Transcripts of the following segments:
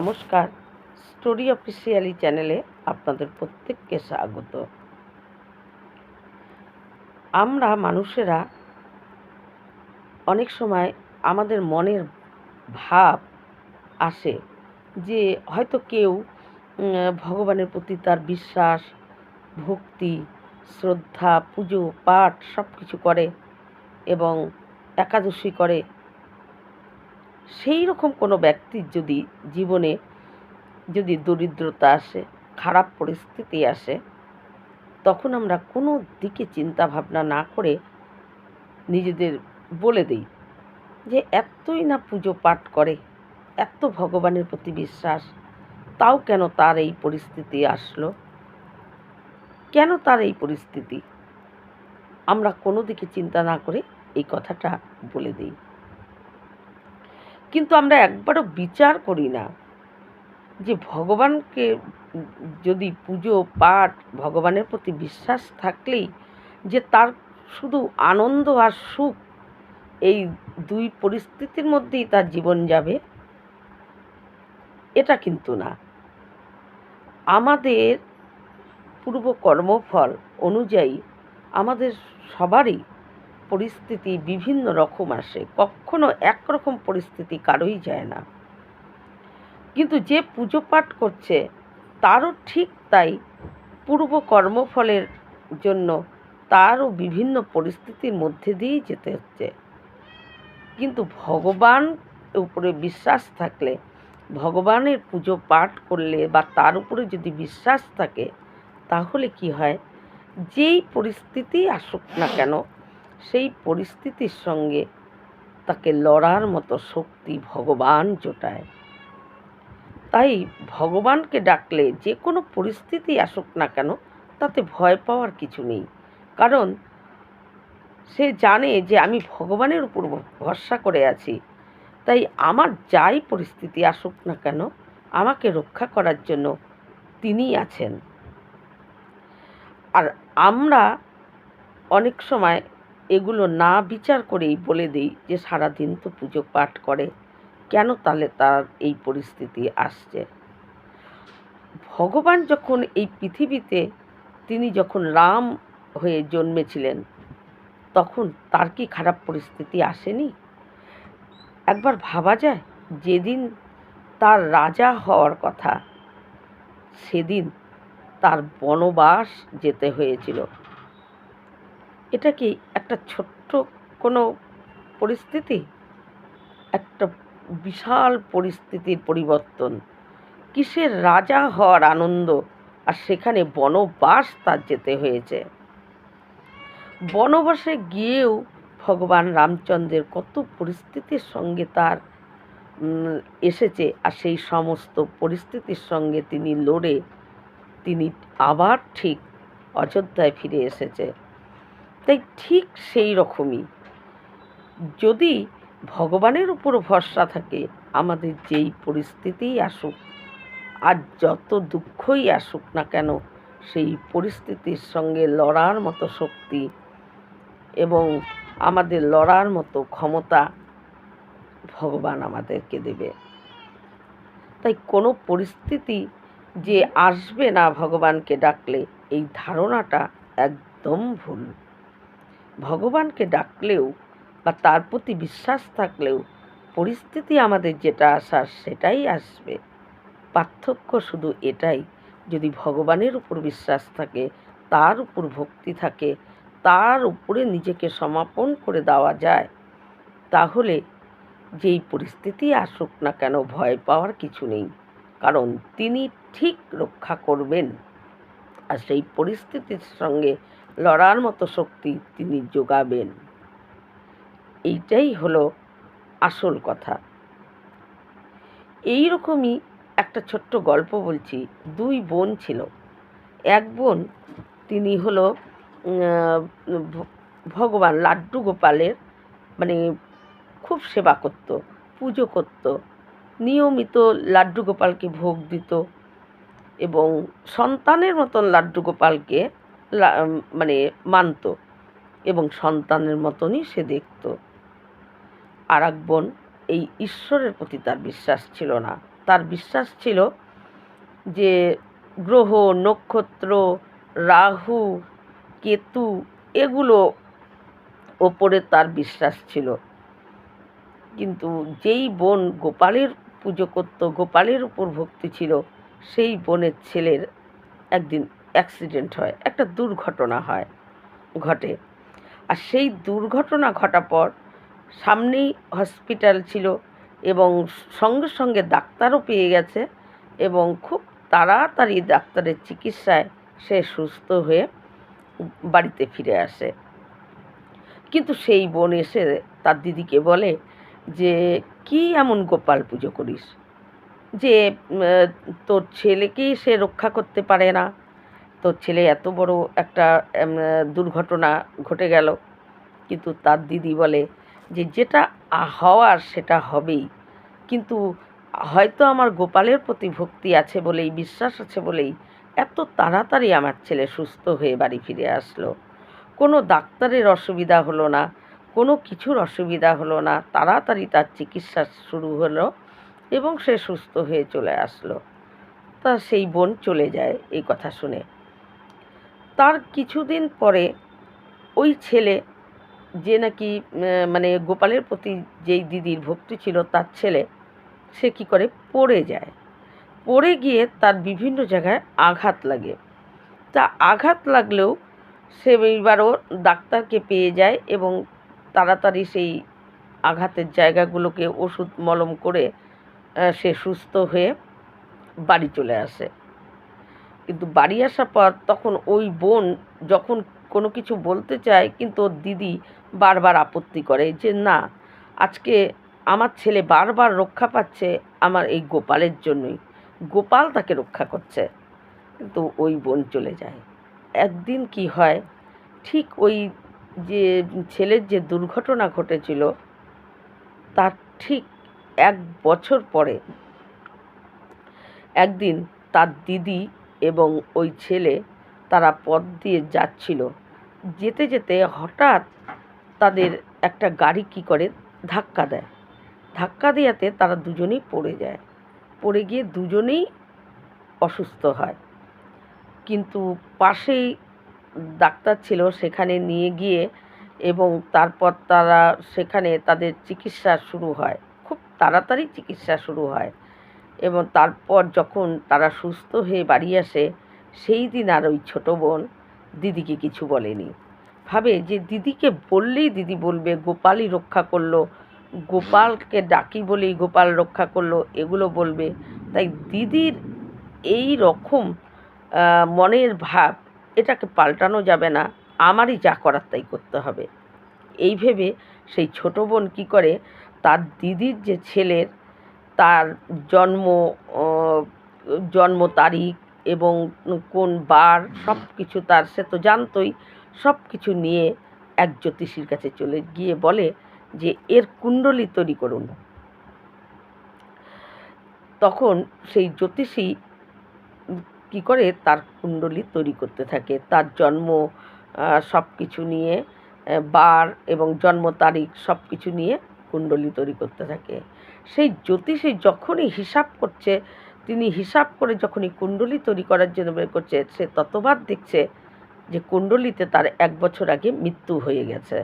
নমস্কার। Story officially চ্যানেলে আপনাদের প্রত্যেককে স্বাগত। আমরা মানুষেরা অনেক সময় আমাদের মনের ভাব আসে যে হয়তো কেউ ভগবানের প্রতি তার বিশ্বাস, ভক্তি, শ্রদ্ধা, পুজো পাঠ সব কিছু করে এবং একাদশী করে। সেই রকম কোনো ব্যক্তির যদি জীবনে দরিদ্রতা আসে, খারাপ পরিস্থিতি আসে, তখন আমরা কোনো দিকে চিন্তা ভাবনা না করে নিজেদের বলে দিই যে এতই না পুজো পাঠ করে, এত ভগবানের প্রতি বিশ্বাস, তাও কেন তার এই পরিস্থিতি আসলো, কেন তার এই পরিস্থিতি, আমরা কোনো দিকে চিন্তা না করে এই কথাটা বলে দিই। কিন্তু আমরা একবারও বিচার করি না যে ভগবানকে যদি পুজো পাঠ, ভগবানের প্রতি বিশ্বাস থাকলেই যে তার শুধু আনন্দ আর সুখ এই দুই পরিস্থিতির মধ্যেই তার জীবন যাবে, এটা কিন্তু না। আমাদের পূর্ব কর্মফল অনুযায়ী আমাদের সবারই পরিস্থিতি বিভিন্ন রকম আসে, কখনো একরকম পরিস্থিতি কারোই যায় না। কিন্তু যে পুজো পাঠ করছে তারও ঠিক তাই পূর্ব কর্মফলের জন্য তারও বিভিন্ন পরিস্থিতির মধ্যে দিয়েই যেতে হচ্ছে। কিন্তু ভগবান উপরে বিশ্বাস থাকলে, ভগবানের পুজো পাঠ করলে বা তার উপরে যদি বিশ্বাস থাকে, তাহলে কি হয়, যেই পরিস্থিতি আসুক না কেন সেই পরিস্থিতির সঙ্গে তাকে লড়ার মতো শক্তি ভগবান জোটায়। তাই ভগবানকে ডাকলে যে কোনো পরিস্থিতি আসুক না কেন তাতে ভয় পাওয়ার কিছু নেই। কারণ সে জানে যে আমি ভগবানের উপর ভরসা করে আছি, তাই আমার যাই পরিস্থিতি আসুক না কেন আমাকে রক্ষা করার জন্য তিনিই আছেন। আর আমরা অনেক সময় এগুলো না বিচার করেই বলে দিই যে সারাদিন তো পুজো পাঠ করে, কেন তাহলে তার এই পরিস্থিতি আসছে। ভগবান যখন এই পৃথিবীতে তিনি যখন রাম হয়ে জন্মেছিলেন, তখন তার কি খারাপ পরিস্থিতি আসেনি? একবার ভাবা যায়, যেদিন তার রাজা হওয়ার কথা সেদিন তার বনবাস যেতে হয়েছিল। এটা কি একটা ছোট্ট কোনো পরিস্থিতি? একটা বিশাল পরিস্থিতির পরিবর্তন। কিসের রাজা হওয়ার আনন্দ, আর সেখানে বনবাস তার যেতে হয়েছে। বনবাসে গিয়েও ভগবান রামচন্দ্রের কত পরিস্থিতির সঙ্গে তার এসেছে, আর সেই সমস্ত পরিস্থিতির সঙ্গে তিনি লড়ে তিনি আবার ঠিক অযোধ্যায় ফিরে এসেছে। তাই ঠিক সেই রকমই যদি ভগবানের উপর ভরসা থাকে, আমাদের যেই পরিস্থিতিই আসুক আর যত দুঃখই আসুক না কেন, সেই পরিস্থিতির সঙ্গে লড়ার মতো শক্তি এবং আমাদের লড়ার মতো ক্ষমতা ভগবান আমাদেরকে দেবে। তাই কোনো পরিস্থিতি যে আসবে না ভগবানকে ডাকলে, এই ধারণাটা একদম ভুল। ভগবানকে ডাকলেও বা তার প্রতি বিশ্বাস থাকলেও পরিস্থিতি আমাদের যেটা আসার সেটাই আসবে। পার্থক্য শুধু এটাই, যদি ভগবানের উপর বিশ্বাস থাকে, তার উপর ভক্তি থাকে, তার উপরে নিজেকে সমর্পণ করে দেওয়া যায়, তাহলে যেই পরিস্থিতি আসুক না কেন ভয় পাওয়ার কিছু নেই। কারণ তিনি ঠিক রক্ষা করবেন, আর সেই পরিস্থিতির সঙ্গে লড়ার মতো শক্তি তিনি যোগাবেন। এইটাই হলো আসল কথা। এই রকমই একটা ছোট্ট গল্প বলছি। দুই বোন ছিল। এক বোন তিনি হলো ভগবান লাড্ডু গোপালের মানে খুব সেবা করত, পুজো করত, নিয়মিত লাড্ডু গোপালকে ভোগ দিত এবং সন্তানের মতন লাড্ডু গোপালকে মানত এবং সন্তানের মতনই সে দেখত। আর এক বোন এই ঈশ্বরের প্রতি তার বিশ্বাস ছিল না, তার বিশ্বাস ছিল যে গ্রহ, নক্ষত্র, রাহু, কেতু এগুলো ওপরে তার বিশ্বাস ছিল। কিন্তু যেই বোন গোপালের পুজো করত, গোপালের উপর ভক্তি ছিল, সেই বোনের ছেলের একদিন অ্যাক্সিডেন্ট হয়, একটা দুর্ঘটনা ঘটে। আর সেই দুর্ঘটনা ঘটার পর সামনেই হসপিটাল ছিল এবং সঙ্গে সঙ্গে ডাক্তারও পেয়ে গেছে এবং খুব তাড়াতাড়ি ডাক্তারের চিকিৎসায় সে সুস্থ হয়ে বাড়িতে ফিরে আসে। কিন্তু সেই বোন এসে তার দিদিকে বলে যে কি এমন গোপাল পুজো করিস যে তোর ছেলেকেই সে রক্ষা করতে পারে না, তোর ছেলে এত বড় একটা দুর্ঘটনা ঘটে গেল। কিন্তু তার দিদি বলে যে যেটা হওয়ার সেটা হবেই, কিন্তু হয়তো আমার গোপালের প্রতি ভক্তি আছে বলেই, বিশ্বাস আছে বলেই এত তাড়াতাড়ি আমার ছেলে সুস্থ হয়ে বাড়ি ফিরে আসলো। কোনো ডাক্তারের অসুবিধা হলো না, কোনো কিছুর অসুবিধা হলো না, তাড়াতাড়ি তার চিকিৎসা শুরু হলো এবং সে সুস্থ হয়ে চলে আসলো। তা সেই বোন চলে যায় এই কথা শুনে। তার কিছুদিন পরে ওই ছেলে যে নাকি মানে গোপালের প্রতি যেই দিদির ভক্তি ছিল তার ছেলে, সে কী করে পড়ে যায়। পড়ে গিয়ে তার বিভিন্ন জায়গায় আঘাত লাগে। তা আঘাত লাগলেও সে এইবারও ডাক্তারকে পেয়ে যায় এবং তাড়াতাড়ি সেই আঘাতের জায়গাগুলোকে ওষুধ মলম করে সে সুস্থ হয়ে বাড়ি চলে আসে। কিন্তু বাড়ি আসার পর তখন ওই বোন যখন কোনো কিছু বলতে চায়, কিন্তু ওর দিদি বারবার আপত্তি করে যে না, আজকে আমার ছেলে বারবার রক্ষা পাচ্ছে আমার এই গোপালের জন্যই, গোপাল তাকে রক্ষা করছে। কিন্তু ওই বোন চলে যায়। একদিন কি হয়, ঠিক ওই যে ছেলের যে দুর্ঘটনা ঘটেছিল তার ঠিক 1 বছর পরে একদিন তার দিদি এবং ওই ছেলে তারা পথ দিয়ে যাচ্ছিল। যেতে যেতে হঠাৎ তাদের একটা গাড়ি কী করে ধাক্কা দেয়। ধাক্কা দেওয়াতে তারা দুজনেই পড়ে যায়। পড়ে গিয়ে দুজনেই অসুস্থ হয়। কিন্তু পাশেই ডাক্তার ছিল, সেখানে নিয়ে গিয়ে এবং তারপর তারা সেখানে তাদের চিকিৎসা শুরু হয়। খুব তাড়াতাড়ি চিকিৎসা শুরু হয় এবং তারপর যখন তারা সুস্থ হয়ে বাড়ি আসে, সেই দিন আর ওই ছোটো বোন দিদিকে কিছু বলেনি। ভাবে যে দিদিকে বললেই দিদি বলবে গোপালই রক্ষা করলো, গোপালকে ডাকি বলেই গোপাল রক্ষা করলো, এগুলো বলবে। তাই দিদির এই রকম মনের ভাব, এটাকে পাল্টানো যাবে না, আমারই যা করার তাই করতে হবে। এই ভেবে সেই ছোটো বোন কী করে, তার দিদির যে ছেলের তার জন্ম তারিখ এবং কোন বার সব কিছু তার, সে তো জানতই, সব কিছু নিয়ে এক জ্যোতিষীর কাছে চলে গিয়ে বলে যে এর কুণ্ডলী তৈরি করুন। তখন সেই জ্যোতিষী কী করে তার কুণ্ডলী তৈরি করতে থাকে, তার জন্ম সব কিছু নিয়ে, বার এবং জন্ম তারিখ সব কিছু নিয়ে কুণ্ডলী তৈরি করতে থাকে। সেই জ্যোতিষী যখনই হিসাব করছে, তিনি হিসাব করে যখনই কুণ্ডলী তৈরি করার জন্য বের করছে, সে ততবার দেখছে যে কুণ্ডলীতে তার 1 বছর আগে মৃত্যু হয়ে গেছে।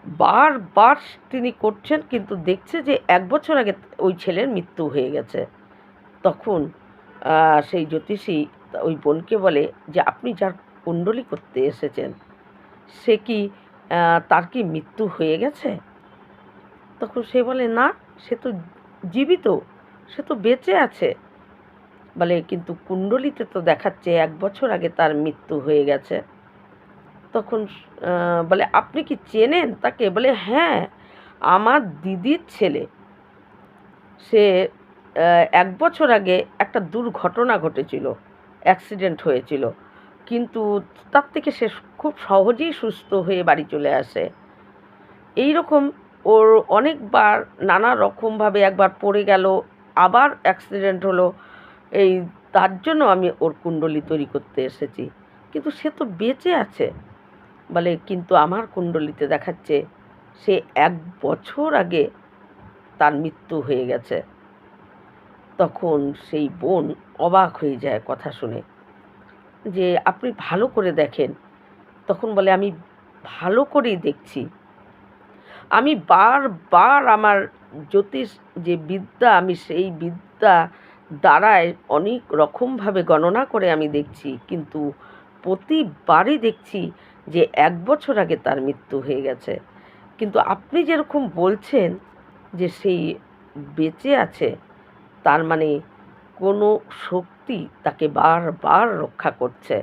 বারবার তিনি করছেন কিন্তু দেখছে যে 1 বছর আগে ওই ছেলের মৃত্যু হয়ে গেছে। তখন সেই জ্যোতিষী ওই বোনকে বলে যে আপনি যার কুণ্ডলী করতে এসেছেন সে কি তার কি মৃত্যু হয়ে গেছে? তখন সে বলে না, সে তো জীবিত, সে তো বেঁচে আছে। বলে কিন্তু কুণ্ডলীতে তো দেখাচ্ছে 1 বছর আগে তার মৃত্যু হয়ে গেছে। তখন বলে আপনি কি চেনেন তাকে? বলে হ্যাঁ, আমার দিদির ছেলে, সে 1 বছর আগে একটা দুর্ঘটনা ঘটেছিল, অ্যাক্সিডেন্ট হয়েছিল, কিন্তু তার থেকে সে খুব সহজেই সুস্থ হয়ে বাড়ি চলে আসে। এই রকম ওর অনেকবার নানা রকমভাবে, একবার পড়ে গেল, আবার অ্যাক্সিডেন্ট হলো, এই তার জন্য আমি ওর কুণ্ডলী তৈরি করতে এসেছি, কিন্তু সে তো বেঁচে আছে। বলে কিন্তু আমার কুণ্ডলীতে দেখাচ্ছে সে 1 বছর আগে তার মৃত্যু হয়ে গেছে। তখন সেই বোন অবাক হয়ে যায় কথা শুনে, যে আপনি ভালো করে দেখেন। তখন বলে, আমি ভালো করেই দেখছি। আমি বারবার আমার জ্যোতিষ যে বিদ্যা, আমি সেই বিদ্যা দ্বারায় অনেক রকমভাবে গণনা করে আমি দেখছি, কিন্তু প্রতিবারই দেখছি যে 1 বছর আগে তার মৃত্যু হয়ে গেছে। কিন্তু আপনি যেরকম বলছেন যে সেই বেঁচে আছে, তার মানে কোনো শক্তি তাকে বারবার রক্ষা করছে।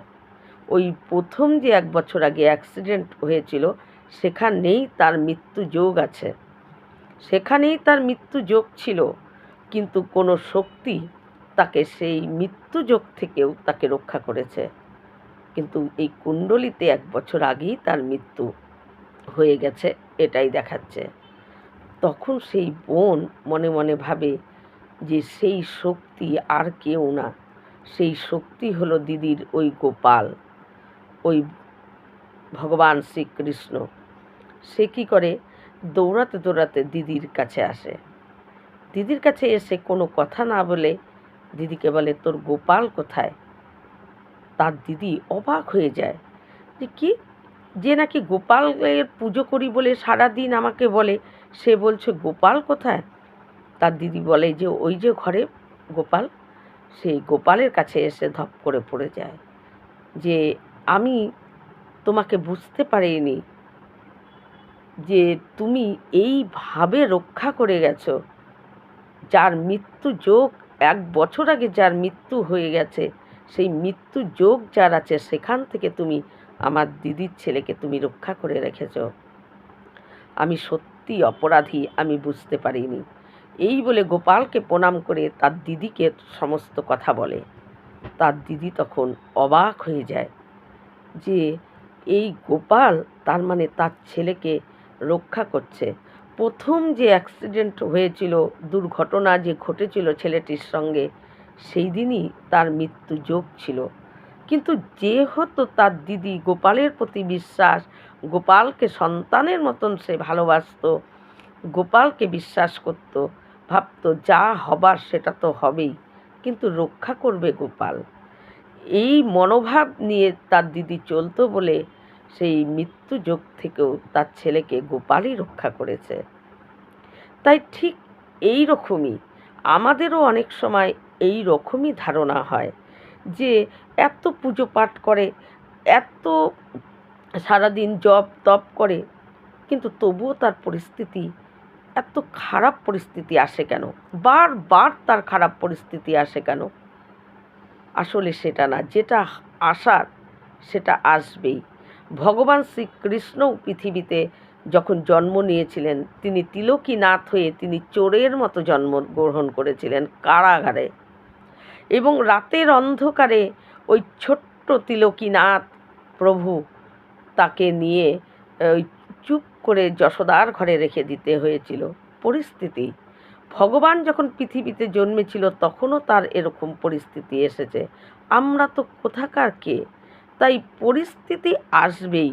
ওই প্রথম যে 1 বছর আগে অ্যাক্সিডেন্ট হয়েছিল, সেখানেই তার মৃত্যু যোগ আছে, সেখানেই তার মৃত্যু যোগ ছিল, কিন্তু কোনো শক্তি তাকে সেই মৃত্যু যোগ থেকেও তাকে রক্ষা করেছে। কিন্তু এই কুণ্ডলিতে 1 বছর আগেই তার মৃত্যু হয়ে গেছে, এটাই দেখাচ্ছে। তখন সেই বোন মনে মনে ভাবে যে সেই শক্তি আর কেউ না, সেই শক্তি হলো দিদির ওই গোপাল, ওই ভগবান শ্রীকৃষ্ণ। সে কী করে, দৌড়াতে দৌড়াতে দিদির কাছে আসে। দিদির কাছে এসে কোনো কথা না বলে দিদিকে বলে, তোর গোপাল কোথায়? তার দিদি অবাক হয়ে যায় যে কি, যে নাকি গোপালের পুজো করি বলে সারাদিন আমাকে বলে, সে বলছে গোপাল কোথায়? তার দিদি বলে যে ওই যে ঘরে গোপাল। সেই গোপালের কাছে এসে ধপ করে পড়ে যায় যে আমি তোমাকে বুঝতে পারিনি যে তুমি এইভাবে রক্ষা করে গেছো, যার মৃত্যু যোগ 1 বছর আগে যার মৃত্যু হয়ে গেছে, সেই মৃত্যু যোগ যার আছে, সেখান থেকে তুমি আমার দিদির ছেলেকে তুমি রক্ষা করে রেখেছ। আমি সত্যি অপরাধী, আমি বুঝতে পারিনি। এই বলে গোপালকে প্রণাম করে তার দিদিকে সমস্ত কথা বলে। তার দিদি তখন অবাক হয়ে যায় যে এই গোপাল তার মানে তার ছেলেকে রক্ষা করছে। প্রথম যে অ্যাক্সিডেন্ট হয়েছিল, দুর্ঘটনা যে ঘটেছিল ছেলেটির সঙ্গে, সেই দিনই তার মৃত্যু যোগ ছিল। কিন্তু যেহেতু তার দিদি গোপালের প্রতি বিশ্বাস, গোপালকে সন্তানের মতন সে ভালোবাসত, গোপালকে বিশ্বাস করত, ভাবত যা হবার সেটা তো হবেই, কিন্তু রক্ষা করবে গোপাল। এই মনোভাব নিয়ে তার দিদি চলতো বলে সেই মৃত্যু যোগ থেকেও তার ছেলেকে গোপালই রক্ষা করেছে। তাই ঠিক এই রকমই আমাদেরও অনেক সময় এই রকমই ধারণা হয় যে এত পুজো পাঠ করে, এত সারাদিন জপ তপ করে, কিন্তু তবুও তার পরিস্থিতি, এত খারাপ পরিস্থিতি আসে কেন, বারবার তার খারাপ পরিস্থিতি আসে কেন? আসলে সেটা না, যেটা আসার সেটা আসবেই। ভগবান শ্রীকৃষ্ণও পৃথিবীতে যখন জন্ম নিয়েছিলেন, তিনি তিলকীনাথ হয়ে তিনি চোরের মতো জন্মগ্রহণ করেছিলেন কারাগারে, এবং রাতের অন্ধকারে ওই ছোট্ট তিলকীনাথ প্রভু, তাকে নিয়ে ওই চুপ করে যশোদার ঘরে রেখে দিতে হয়েছিল। পরিস্থিতি, ভগবান যখন পৃথিবীতে জন্মেছিল তখনও তার এরকম পরিস্থিতি এসেছে। আমরা তো কোথাকার কে? তাই পরিস্থিতি আসবেই,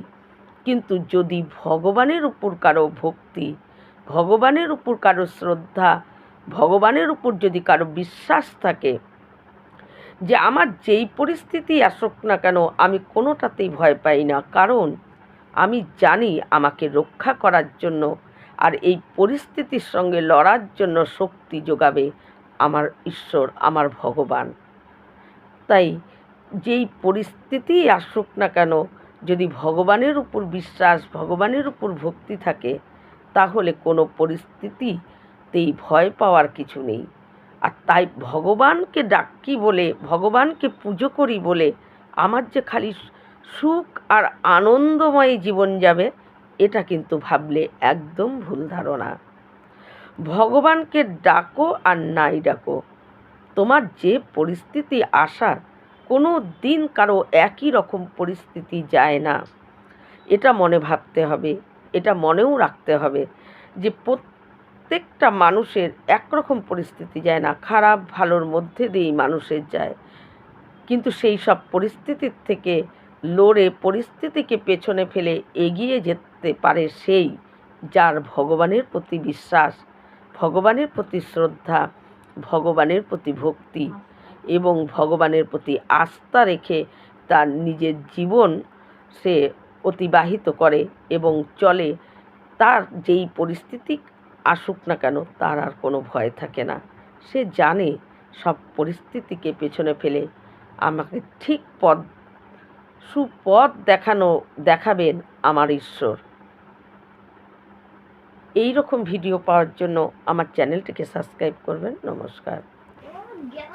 কিন্তু যদি ভগবানের উপর কারো ভক্তি, ভগবানের উপর কারো শ্রদ্ধা, ভগবানের উপর যদি কারো বিশ্বাস থাকে যে আমার যেই পরিস্থিতি আসুক না কেন আমি কোনোটাতেই ভয় পাই না, কারণ আমি জানি আমাকে রক্ষা করার জন্য আর এই পরিস্থিতির সঙ্গে লড়ার জন্য শক্তি যোগাবে আমার ঈশ্বর, আমার ভগবান। তাই যেই পরিস্থিতিই আসুক না কেন, যদি ভগবানের উপর বিশ্বাস, ভগবানের উপর ভক্তি থাকে, তাহলে কোনো পরিস্থিতিতেই ভয় পাওয়ার কিছু নেই। আর তাই ভগবানকে ডাকি বলে, ভগবানকে পুজো করি বলে আমার যে খালি সুখ আর আনন্দময় জীবন যাবে, এটা কিন্তু ভাবলে একদম ভুল ধারণা। ভগবানকে ডাকো আর নাই ডাকো, তোমার যে পরিস্থিতি আসার, কোনো দিন কারো একই রকম পরিস্থিতি যায় না। এটা মনে ভাবতে হবে, এটা মনেও রাখতে হবে যে প্রত্যেকটা মানুষের একরকম পরিস্থিতি যায় না, খারাপ ভালোর মধ্যে দিয়েই মানুষের যায়। কিন্তু সেই সব পরিস্থিতির থেকে লড়ে পরিস্থিতিকে পেছনে ফেলে এগিয়ে যেতে পারে সেই, যার ভগবানের প্রতি বিশ্বাস, ভগবানের প্রতি শ্রদ্ধা, ভগবানের প্রতি ভক্তি এবং ভগবানের প্রতি আস্থা রেখে তার নিজের জীবন সে অতিবাহিত করে এবং চলে, তার যেই পরিস্থিতি আসুক না কেন তার আর কোনো ভয় থাকে না। সে জানে সব পরিস্থিতিকে পেছনে ফেলে আমাকে ঠিক সুপথ দেখাবেন আমার ঈশ্বর। এই রকম ভিডিও পাওয়ার জন্য আমার চ্যানেলটিকে সাবস্ক্রাইব করবেন। নমস্কার।